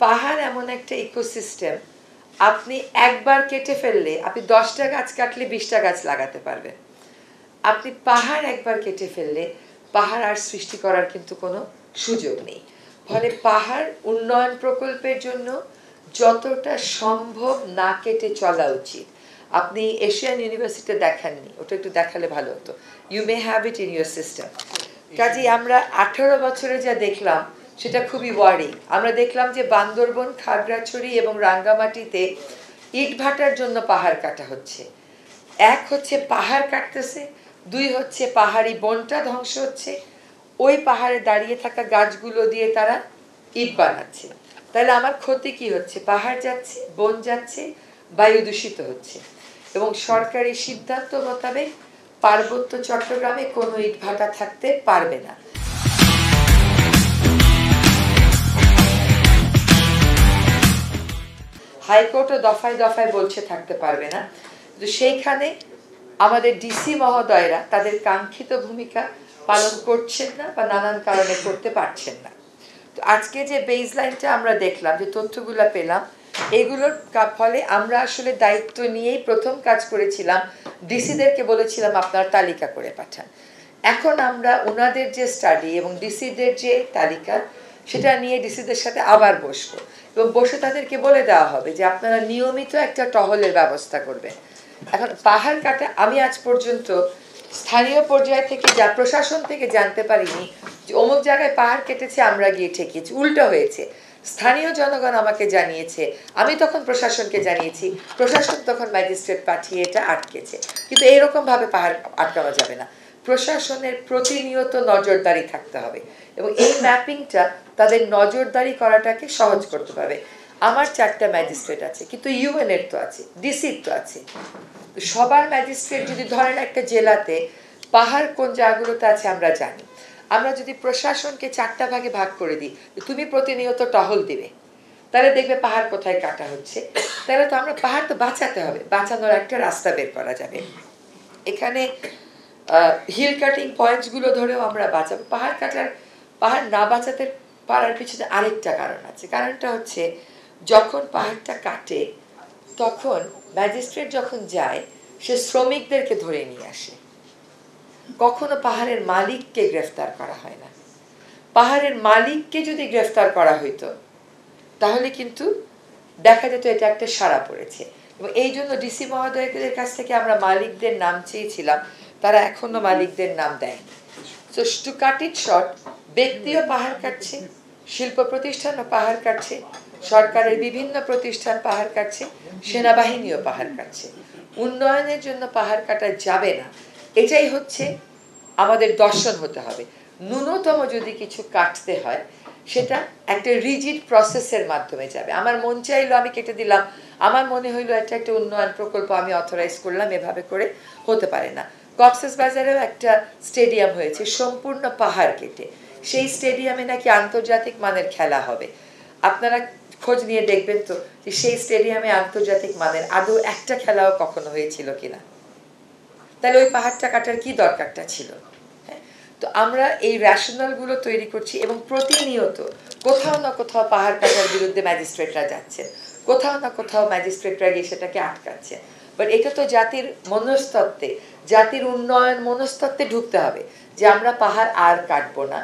পাহাড় এমন একটা ইকোসিস্টেম, আপনি একবার কেটে ফেললে আপনি 10টা গাছ কাটলে 20টা গাছ লাগাতে পারবেন। আপনি পাহাড় একবার কেটে ফেললে পাহাড় আর সৃষ্টি করার কিন্তু কোনো সুযোগ নেই। ফলে পাহাড় উন্নয়ন প্রকল্পের জন্য যতটা সম্ভব না কেটে চলা উচিত। আপনি এশিয়ান ইউনিভার্সিটিতে দেখাননি, ওটা একটু দেখালে ভালো হতো। You may have it in your system. কাজেই আমরা 18 বছরে যা দেখলাম সেটা খুবই ওয়ারিং। আমরা দেখলাম যে বান্দরবন, খাগড়াছড়ি এবং রাঙ্গামাটিতে ইট ভাটার জন্য পাহাড় কাটা হচ্ছে। এক হচ্ছে পাহাড় কাটতেছে, দুই হচ্ছে পাহাড়ি বনটা ধ্বংস হচ্ছে, ওই পাহাড়ে দাঁড়িয়ে থাকা গাছগুলো দিয়ে তারা ইট বানাচ্ছে। তাহলে আমার ক্ষতি কি হচ্ছে? পাহাড় যাচ্ছে, বন যাচ্ছে, বায়ু দূষিত হচ্ছে। এবং সরকারি সিদ্ধান্ত মোতাবেক পার্বত্য চট্টগ্রামে কোনো ইট ভাটা থাকতে পারবে না। হাইকোর্টও দফায় দফায় বলছে থাকতে পারবে না, কিন্তু সেইখানে আমাদের ডিসি মহোদয়রা তাদের কাঙ্ক্ষিত ভূমিকা পালন করছেন না বা নানান কারণে করতে পারছেন না। তো আজকে যে বেসলাইনটা আমরা দেখলাম, যে তথ্যগুলো পেলাম, এগুলোর ফলে আমরা আসলে দায়িত্ব নিয়েই প্রথম কাজ করেছিলাম, ডিসিদেরকে বলেছিলাম আপনারা তালিকা করে পাঠান। এখন আমরা ওনাদের যে স্টাডি এবং ডিসিদের যে তালিকা, সেটা নিয়ে ডিসিদের সাথে আবার বসবো এবং বসে তাদেরকে বলে দেওয়া হবে যে আপনারা নিয়মিত একটা টহলের ব্যবস্থা করবেন। এখন পাহাড় কাটা আমি আজ পর্যন্ত স্থানীয় পর্যায় থেকে প্রশাসন থেকে জানতে পারিনি যে অমুক জায়গায় পাহাড় কেটেছে আমরা গিয়ে ঠেকিয়েছি। উল্টো হয়েছে, স্থানীয় জনগণ আমাকে জানিয়েছে, আমি তখন প্রশাসনকে জানিয়েছি, প্রশাসন তখন ম্যাজিস্ট্রেট পাঠিয়ে এটা আটকেছে। কিন্তু এইরকম ভাবে পাহাড় আটকানো যাবে না। প্রশাসনের প্রতিনিয়ত নজরদারি থাকতে হবে এবং এই ম্যাপিংটা তাদের নজরদারি করাটাকে সহজ করতে পারবে। আমার 4টা ম্যাজিস্ট্রেট আছে, কিন্তু ইউএন এর তো আছে, ডিসির তো আছে। সবার ম্যাজিস্ট্রেট যদি ধরেন একটা জেলাতে পাহাড় কোন জায়গাগুলোতে আছে আমরা জানি, আমরা যদি প্রশাসনকে 4টা ভাগে ভাগ করে দিই, তুমি প্রতিনিয়ত টহল দিবে, তাহলে দেখবে পাহাড় কোথায় কাটা হচ্ছে। তাহলে তো আমরা পাহাড় তো বাঁচাতে হবে, বাঁচানোর একটা রাস্তা বের করা যাবে। এখানে হিল কাটিং পয়েন্টসগুলো ধরেও আমরা বাঁচাবো। পাহাড় না বাঁচাতে পারার পিছনে আরেকটা কারণ আছে। কারণটা হচ্ছে যখন পাহাড়টা কাটে তখন ম্যাজিস্ট্রেট যখন যায় সে শ্রমিকদেরকে ধরে নিয়ে আসে, কখনো পাহাড়ের মালিককে গ্রেফতার করা হয় না। পাহাড়ের মালিককে যদি গ্রেফতার করা হইতো তাহলে কিন্তু দেখা যেত এটা একটা সাড়া পড়েছে। এবং এই জন্য ডিসি মহোদয়দের কাছ থেকে আমরা মালিকদের নাম চেয়েছিলাম, তারা এখনো মালিকদের নাম দেয়নি। So two cut it short, ব্যক্তিও পাহাড় কাটছে, শিল্প প্রতিষ্ঠানও পাহাড় কাটছে, সরকারের বিভিন্ন প্রতিষ্ঠান পাহাড় কাটছে, সেনাবাহিনীও পাহাড় কাটছে। উন্নয়নের জন্য পাহাড় কাটা যাবে না, এটাই হচ্ছে আমাদের দর্শন হতে হবে। ন্যূনতম যদি কিছু কাটতে হয় সেটা একটা রিজিড প্রসেসের মাধ্যমে যাবে। আমার মন চাইলো আমি কেটে দিলাম, আমার মনে হইলো এটা একটা উন্নয়ন প্রকল্প আমি অথরাইজ করলাম, এভাবে করে হতে পারে না। কক্সবাজারেও একটা স্টেডিয়াম হয়েছে সম্পূর্ণ পাহাড় কেটে, সেই স্টেডিয়ামে নাকি আন্তর্জাতিক মানের খেলা হবে। আপনারা খোঁজ নিয়ে দেখবেন তো যে সেই স্টেডিয়ামে আন্তর্জাতিক মানের আদৌ একটা খেলাও কখনো হয়েছিল কিনা। তাহলে ওই পাহাড়টা কাটার কি দরকারটা ছিল? তো আমরা এই রেশনালগুলো তৈরি করছি এবং প্রতিনিয়ত কোথাও না কোথাও পাহাড় কাটার বিরুদ্ধে ম্যাজিস্ট্রেটরা যাচ্ছে, কোথাও না কোথাও ম্যাজিস্ট্রেটরা গিয়ে সেটাকে আটকাচ্ছে। বাট এটা তো জাতির মনস্তত্ত্বে, জাতির উন্নয়ন মনস্তত্ত্বে ঢুকতে হবে যে আমরা পাহাড় আর কাটবো না।